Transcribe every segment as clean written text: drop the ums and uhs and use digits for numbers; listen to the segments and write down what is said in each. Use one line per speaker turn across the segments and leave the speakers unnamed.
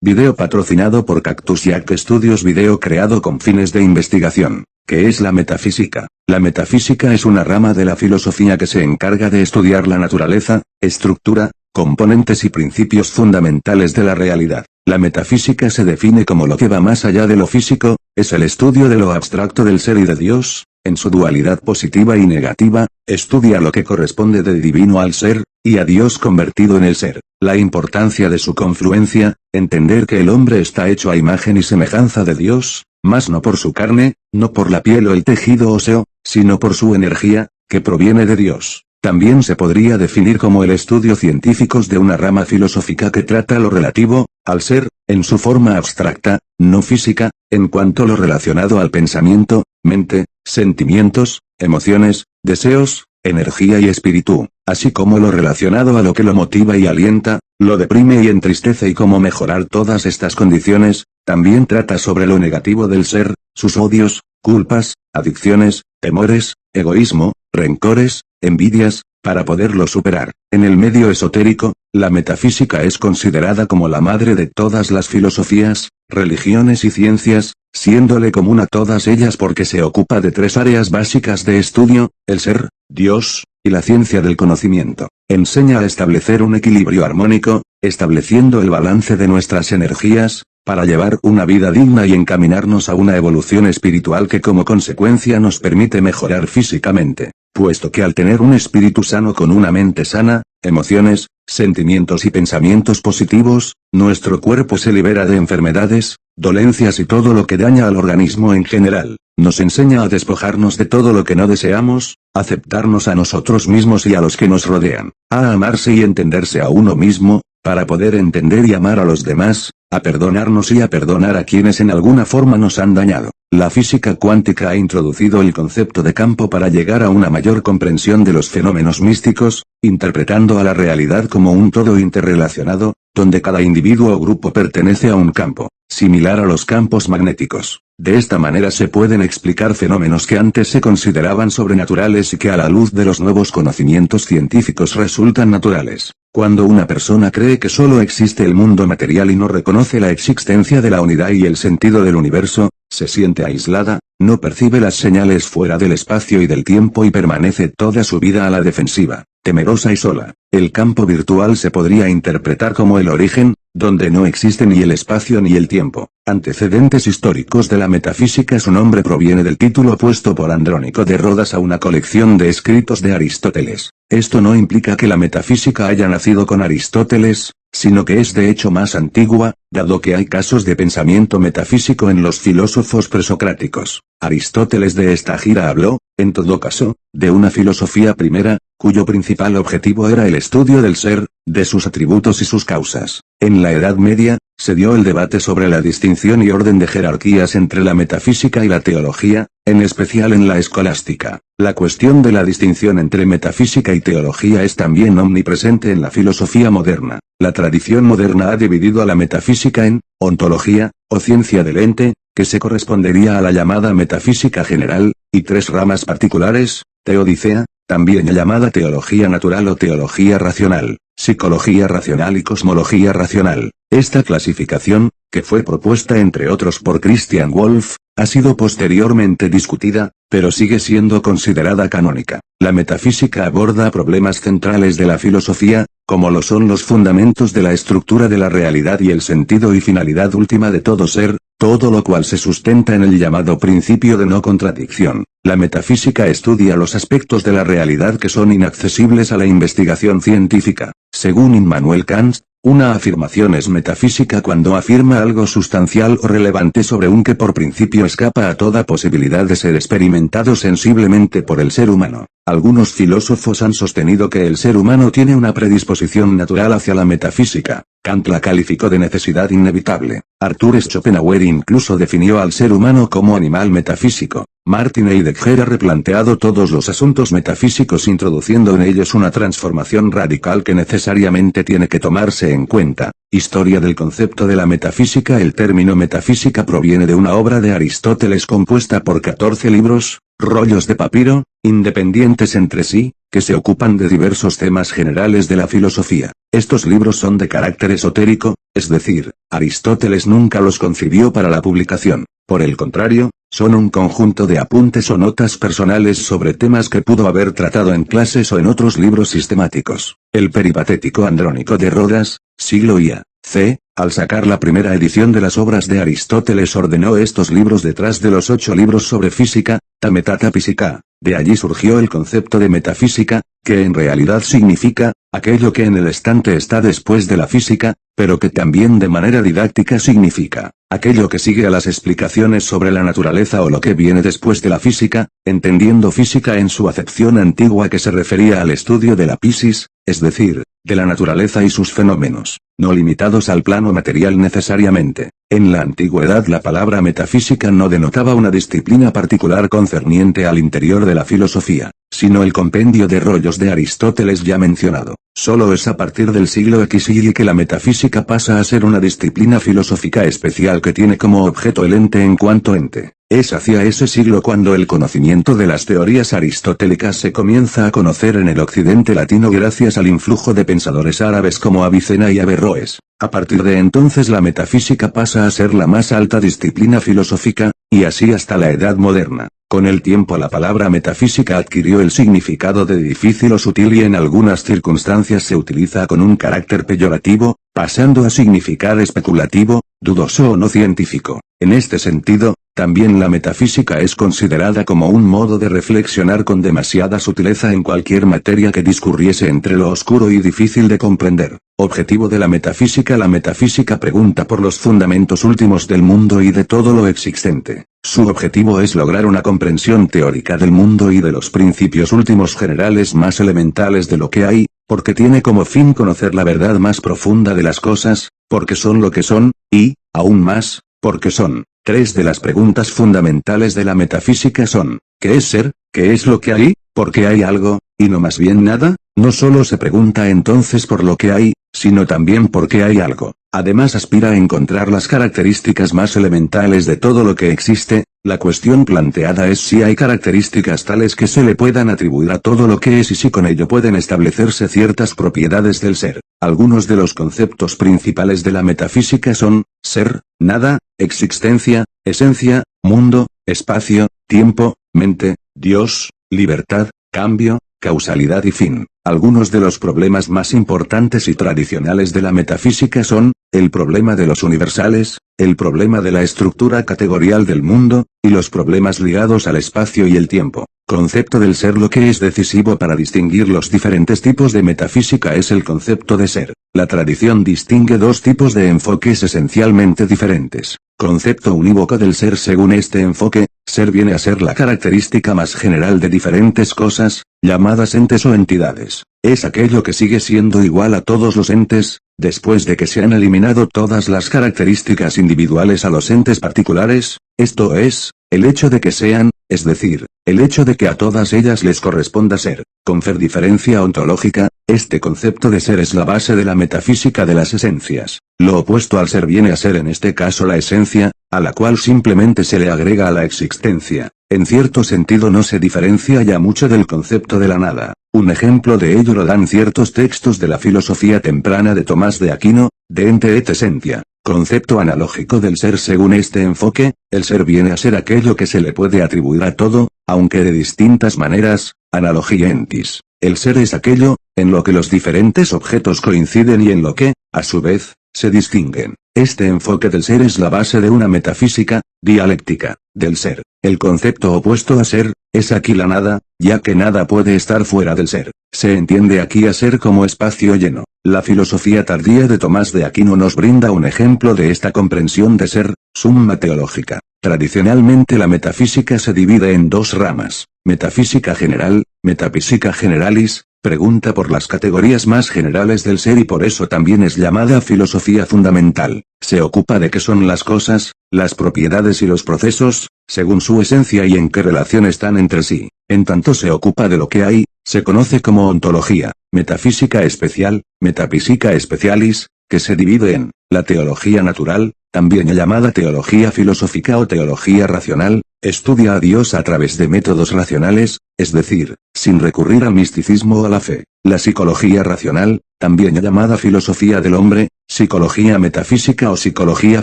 Video patrocinado por Cactus Jack Studios. Video creado con fines de investigación. ¿Qué es la metafísica? La metafísica es una rama de la filosofía que se encarga de estudiar la naturaleza, estructura, componentes y principios fundamentales de la realidad. La metafísica se define como lo que va más allá de lo físico, es el estudio de lo abstracto del ser y de Dios, en su dualidad positiva y negativa, estudia lo que corresponde de divino al ser, y a Dios convertido en el ser. La importancia de su confluencia, entender que el hombre está hecho a imagen y semejanza de Dios, mas no por su carne, no por la piel o el tejido óseo, sino por su energía, que proviene de Dios. También se podría definir como el estudio científico de una rama filosófica que trata lo relativo al ser, en su forma abstracta, no física, en cuanto a lo relacionado al pensamiento, mente, sentimientos, emociones, deseos, energía y espíritu, así como lo relacionado a lo que lo motiva y alienta, lo deprime y entristece y cómo mejorar todas estas condiciones. También trata sobre lo negativo del ser, sus odios, culpas, adicciones, temores, egoísmo, rencores, envidias, para poderlo superar. En el medio esotérico, la metafísica es considerada como la madre de todas las filosofías, religiones y ciencias, siéndole común a todas ellas porque se ocupa de tres áreas básicas de estudio: el ser, Dios, y la ciencia del conocimiento. Enseña a establecer un equilibrio armónico, estableciendo el balance de nuestras energías, para llevar una vida digna y encaminarnos a una evolución espiritual que como consecuencia nos permite mejorar físicamente, puesto que al tener un espíritu sano con una mente sana, emociones, sentimientos y pensamientos positivos, nuestro cuerpo se libera de enfermedades, dolencias y todo lo que daña al organismo en general. Nos enseña a despojarnos de todo lo que no deseamos, aceptarnos a nosotros mismos y a los que nos rodean, a amarse y entenderse a uno mismo, para poder entender y amar a los demás, a perdonarnos y a perdonar a quienes en alguna forma nos han dañado. La física cuántica ha introducido el concepto de campo para llegar a una mayor comprensión de los fenómenos místicos, interpretando a la realidad como un todo interrelacionado, donde cada individuo o grupo pertenece a un campo, similar a los campos magnéticos. De esta manera se pueden explicar fenómenos que antes se consideraban sobrenaturales y que a la luz de los nuevos conocimientos científicos resultan naturales. Cuando una persona cree que solo existe el mundo material y no reconoce la existencia de la unidad y el sentido del universo, se siente aislada, no percibe las señales fuera del espacio y del tiempo y permanece toda su vida a la defensiva, temerosa y sola. El campo virtual se podría interpretar como el origen, donde no existe ni el espacio ni el tiempo. Antecedentes históricos de la metafísica. Su nombre proviene del título puesto por Andrónico de Rodas a una colección de escritos de Aristóteles. Esto no implica que la metafísica haya nacido con Aristóteles, sino que es de hecho más antigua, dado que hay casos de pensamiento metafísico en los filósofos presocráticos. Aristóteles de esta gira habló, en todo caso, de una filosofía primera, cuyo principal objetivo era el estudio del ser, de sus atributos y sus causas. En la Edad Media, se dio el debate sobre la distinción y orden de jerarquías entre la metafísica y la teología, en especial en la escolástica. La cuestión de la distinción entre metafísica y teología es también omnipresente en la filosofía moderna. La tradición moderna ha dividido a la metafísica en ontología, o ciencia del ente, que se correspondería a la llamada metafísica general, y tres ramas particulares: teodicea, también llamada teología natural o teología racional, psicología racional y cosmología racional. Esta clasificación, que fue propuesta entre otros por Christian Wolff, ha sido posteriormente discutida, pero sigue siendo considerada canónica. La metafísica aborda problemas centrales de la filosofía, como lo son los fundamentos de la estructura de la realidad y el sentido y finalidad última de todo ser, todo lo cual se sustenta en el llamado principio de no contradicción. La metafísica estudia los aspectos de la realidad que son inaccesibles a la investigación científica. Según Immanuel Kant, una afirmación es metafísica cuando afirma algo sustancial o relevante sobre un que por principio escapa a toda posibilidad de ser experimentado sensiblemente por el ser humano. Algunos filósofos han sostenido que el ser humano tiene una predisposición natural hacia la metafísica. Kant la calificó de necesidad inevitable. Arthur Schopenhauer incluso definió al ser humano como animal metafísico. Martin Heidegger ha replanteado todos los asuntos metafísicos introduciendo en ellos una transformación radical que necesariamente tiene que tomarse en cuenta. Historia del concepto de la metafísica. El término metafísica proviene de una obra de Aristóteles compuesta por 14 libros, rollos de papiro, independientes entre sí, que se ocupan de diversos temas generales de la filosofía. Estos libros son de carácter esotérico, es decir, Aristóteles nunca los concibió para la publicación. Por el contrario, son un conjunto de apuntes o notas personales sobre temas que pudo haber tratado en clases o en otros libros sistemáticos. El peripatético Andrónico de Rodas, siglo I a. C., al sacar la primera edición de las obras de Aristóteles ordenó estos libros detrás de los 8 libros sobre física, ta metata physica. De allí surgió el concepto de metafísica, que en realidad significa, aquello que en el estante está después de la física, pero que también de manera didáctica significa, aquello que sigue a las explicaciones sobre la naturaleza o lo que viene después de la física, entendiendo física en su acepción antigua que se refería al estudio de la physis, es decir, de la naturaleza y sus fenómenos, no limitados al plano material necesariamente. En la antigüedad la palabra metafísica no denotaba una disciplina particular concerniente al interior de la filosofía, sino el compendio de rollos de Aristóteles ya mencionado. Solo es a partir del siglo XY que la metafísica pasa a ser una disciplina filosófica especial que tiene como objeto el ente en cuanto ente. Es hacia ese siglo cuando el conocimiento de las teorías aristotélicas se comienza a conocer en el occidente latino gracias al influjo de pensadores árabes como Avicena y Averroes. A partir de entonces la metafísica pasa a ser la más alta disciplina filosófica, y así hasta la Edad Moderna. Con el tiempo la palabra metafísica adquirió el significado de difícil o sutil y en algunas circunstancias se utiliza con un carácter peyorativo, pasando a significar especulativo, dudoso o no científico. En este sentido, también la metafísica es considerada como un modo de reflexionar con demasiada sutileza en cualquier materia que discurriese entre lo oscuro y difícil de comprender. Objetivo de la metafísica: la metafísica pregunta por los fundamentos últimos del mundo y de todo lo existente. Su objetivo es lograr una comprensión teórica del mundo y de los principios últimos generales más elementales de lo que hay, porque tiene como fin conocer la verdad más profunda de las cosas, porque son lo que son, y, aún más, porque son. 3 de las preguntas fundamentales de la metafísica son: ¿qué es ser? ¿Qué es lo que hay? ¿Por qué hay algo, y no más bien nada? No solo se pregunta entonces por lo que hay, sino también por qué hay algo. Además aspira a encontrar las características más elementales de todo lo que existe. La cuestión planteada es si hay características tales que se le puedan atribuir a todo lo que es y si con ello pueden establecerse ciertas propiedades del ser. Algunos de los conceptos principales de la metafísica son: ser, nada, existencia, esencia, mundo, espacio, tiempo, mente, Dios, libertad, cambio, causalidad y fin. Algunos de los problemas más importantes y tradicionales de la metafísica son: el problema de los universales, el problema de la estructura categorial del mundo, y los problemas ligados al espacio y el tiempo. Concepto del ser. Lo que es decisivo para distinguir los diferentes tipos de metafísica es el concepto de ser. La tradición distingue 2 tipos de enfoques esencialmente diferentes. Concepto unívoco del ser. Según este enfoque, ser viene a ser la característica más general de diferentes cosas, llamadas entes o entidades. Es aquello que sigue siendo igual a todos los entes, después de que se han eliminado todas las características individuales a los entes particulares, esto es, el hecho de que sean, es decir, el hecho de que a todas ellas les corresponda ser. Confer diferencia ontológica. Este concepto de ser es la base de la metafísica de las esencias. Lo opuesto al ser viene a ser en este caso la esencia, a la cual simplemente se le agrega a la existencia. En cierto sentido no se diferencia ya mucho del concepto de la nada. Un ejemplo de ello lo dan ciertos textos de la filosofía temprana de Tomás de Aquino, de ente et essentia. Concepto analógico del ser. Según este enfoque, el ser viene a ser aquello que se le puede atribuir a todo, aunque de distintas maneras. Analogía entis. El ser es aquello, en lo que los diferentes objetos coinciden y en lo que, a su vez, se distinguen. Este enfoque del ser es la base de una metafísica dialéctica del ser. El concepto opuesto a ser es aquí la nada, ya que nada puede estar fuera del ser. Se entiende aquí a ser como espacio lleno. La filosofía tardía de Tomás de Aquino nos brinda un ejemplo de esta comprensión de ser, summa teológica. Tradicionalmente la metafísica se divide en 2 ramas: metafísica general, metafísica generalis, pregunta por las categorías más generales del ser y por eso también es llamada filosofía fundamental. Se ocupa de qué son las cosas, las propiedades y los procesos, según su esencia y en qué relación están entre sí. En tanto se ocupa de lo que hay, se conoce como ontología. Metafísica especial, metafísica specialis, que se divide en la teología natural, también llamada teología filosófica o teología racional, Estudia a Dios a través de métodos racionales, es decir, sin recurrir al misticismo o a la fe. La psicología racional, también llamada filosofía del hombre, psicología metafísica o psicología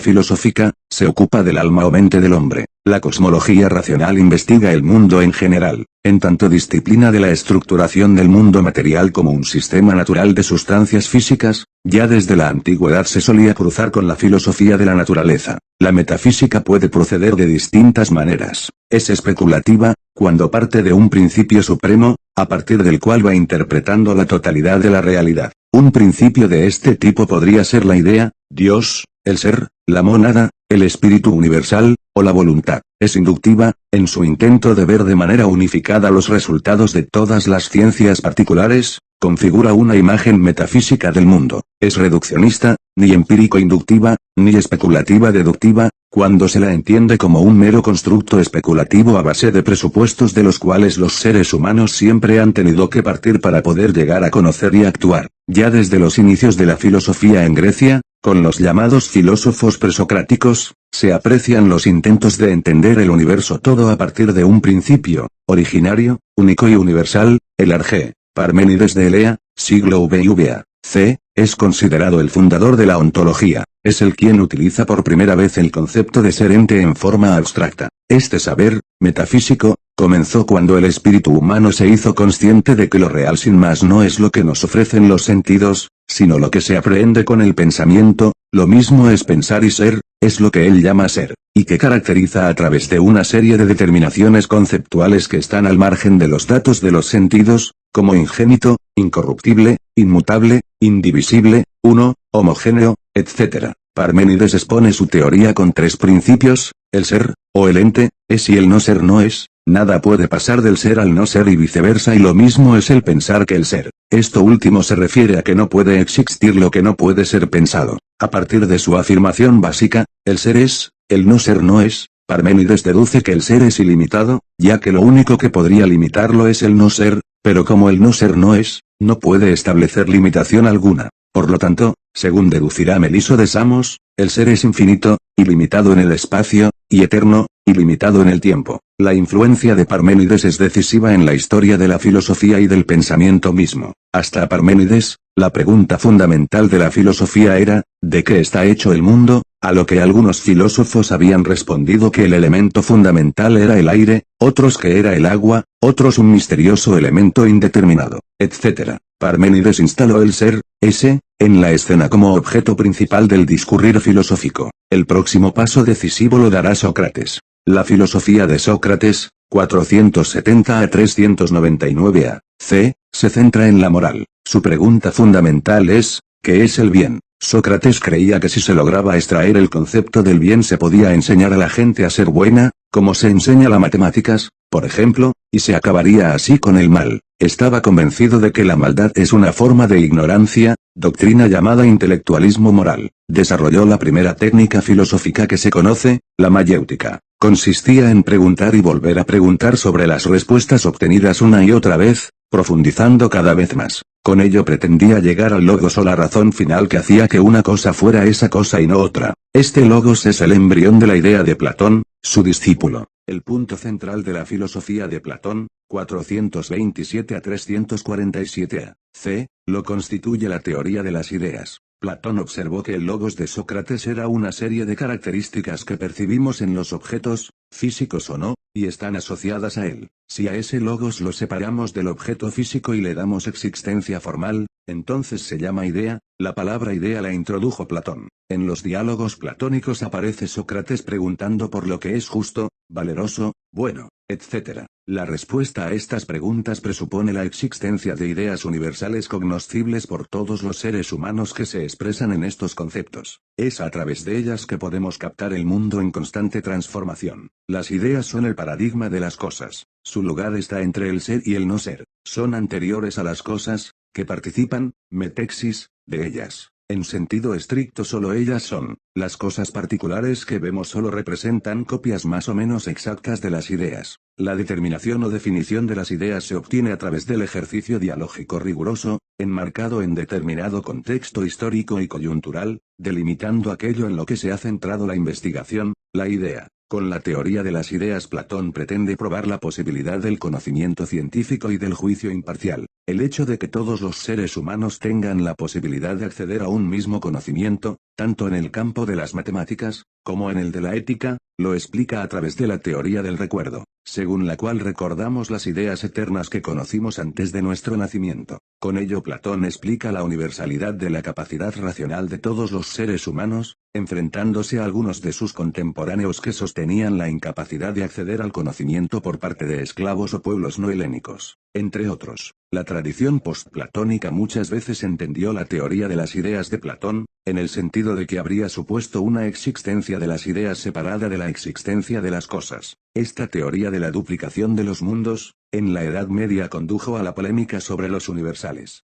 filosófica, se ocupa del alma o mente del hombre. La cosmología racional investiga el mundo en general, en tanto disciplina de la estructuración del mundo material como un sistema natural de sustancias físicas. Ya desde la antigüedad se solía cruzar con la filosofía de la naturaleza. La metafísica puede proceder de distintas maneras. Es especulativa, cuando parte de un principio supremo, a partir del cual va interpretando la totalidad de la realidad. Un principio de este tipo podría ser la idea, Dios, el ser, la mónada, el espíritu universal, o la voluntad. Es inductiva, en su intento de ver de manera unificada los resultados de todas las ciencias particulares, configura una imagen metafísica del mundo. Es reduccionista, ni empírico-inductiva, ni especulativa-deductiva, cuando se la entiende como un mero constructo especulativo a base de presupuestos de los cuales los seres humanos siempre han tenido que partir para poder llegar a conocer y actuar. Ya desde los inicios de la filosofía en Grecia, con los llamados filósofos presocráticos, se aprecian los intentos de entender el universo todo a partir de un principio, originario, único y universal, el arjé. Parménides de Elea, siglo VIVA, c. Es considerado el fundador de la ontología, es el quien utiliza por primera vez el concepto de ser ente en forma abstracta. Este saber, metafísico, comenzó cuando el espíritu humano se hizo consciente de que lo real sin más no es lo que nos ofrecen los sentidos, sino lo que se aprehende con el pensamiento, lo mismo es pensar y ser, es lo que él llama ser, y que caracteriza a través de una serie de determinaciones conceptuales que están al margen de los datos de los sentidos, como ingénito, incorruptible, inmutable, indivisible, uno, homogéneo, etc. Parménides expone su teoría con tres principios: el ser, o el ente, es y el no ser no es, nada puede pasar del ser al no ser y viceversa, y lo mismo es el pensar que el ser. Esto último se refiere a que no puede existir lo que no puede ser pensado. A partir de su afirmación básica, el ser es, el no ser no es, Parménides deduce que el ser es ilimitado, ya que lo único que podría limitarlo es el no ser, pero como el no ser no es, no puede establecer limitación alguna. Por lo tanto, según deducirá Meliso de Samos, el ser es infinito, ilimitado en el espacio, y eterno, ilimitado en el tiempo. La influencia de Parménides es decisiva en la historia de la filosofía y del pensamiento mismo. Hasta Parménides, la pregunta fundamental de la filosofía era, ¿de qué está hecho el mundo?, a lo que algunos filósofos habían respondido que el elemento fundamental era el aire, otros que era el agua, otros un misterioso elemento indeterminado, etc. Parménides instaló el ser, ese, en la escena como objeto principal del discurrir filosófico. El próximo paso decisivo lo dará Sócrates. La filosofía de Sócrates, 470 a 399 a.C., se centra en la moral. Su pregunta fundamental es, ¿qué es el bien? Sócrates creía que si se lograba extraer el concepto del bien se podía enseñar a la gente a ser buena, como se enseña las matemáticas, por ejemplo, y se acabaría así con el mal. Estaba convencido de que la maldad es una forma de ignorancia, doctrina llamada intelectualismo moral. Desarrolló la primera técnica filosófica que se conoce, la mayéutica. Consistía en preguntar y volver a preguntar sobre las respuestas obtenidas una y otra vez, profundizando cada vez más. Con ello pretendía llegar al logos o la razón final que hacía que una cosa fuera esa cosa y no otra. Este logos es el embrión de la idea de Platón, su discípulo. El punto central de la filosofía de Platón, 427 a 347 a.C., lo constituye la teoría de las ideas. Platón observó que el logos de Sócrates era una serie de características que percibimos en los objetos, físicos o no, y están asociadas a él. Si a ese logos lo separamos del objeto físico y le damos existencia formal, entonces se llama idea. La palabra idea la introdujo Platón. En los diálogos platónicos aparece Sócrates preguntando por lo que es justo, valeroso, bueno, etc. La respuesta a estas preguntas presupone la existencia de ideas universales cognoscibles por todos los seres humanos que se expresan en estos conceptos. Es a través de ellas que podemos captar el mundo en constante transformación. Las ideas son el paradigma de las cosas. Su lugar está entre el ser y el no ser. Son anteriores a las cosas, que participan, metexis, de ellas. En sentido estricto solo ellas son. Las cosas particulares que vemos solo representan copias más o menos exactas de las ideas. La determinación o definición de las ideas se obtiene a través del ejercicio dialógico riguroso, enmarcado en determinado contexto histórico y coyuntural, delimitando aquello en lo que se ha centrado la investigación. La idea Con la teoría de las ideas Platón pretende probar la posibilidad del conocimiento científico y del juicio imparcial. El hecho de que todos los seres humanos tengan la posibilidad de acceder a un mismo conocimiento, tanto en el campo de las matemáticas, como en el de la ética, lo explica a través de la teoría del recuerdo, según la cual recordamos las ideas eternas que conocimos antes de nuestro nacimiento. Con ello Platón explica la universalidad de la capacidad racional de todos los seres humanos, enfrentándose a algunos de sus contemporáneos que sostenían la incapacidad de acceder al conocimiento por parte de esclavos o pueblos no helénicos, entre otros. La tradición postplatónica muchas veces entendió la teoría de las ideas de Platón, en el sentido de que habría supuesto una existencia de las ideas separada de la existencia de las cosas. Esta teoría de la duplicación de los mundos, en la Edad Media condujo a la polémica sobre los universales.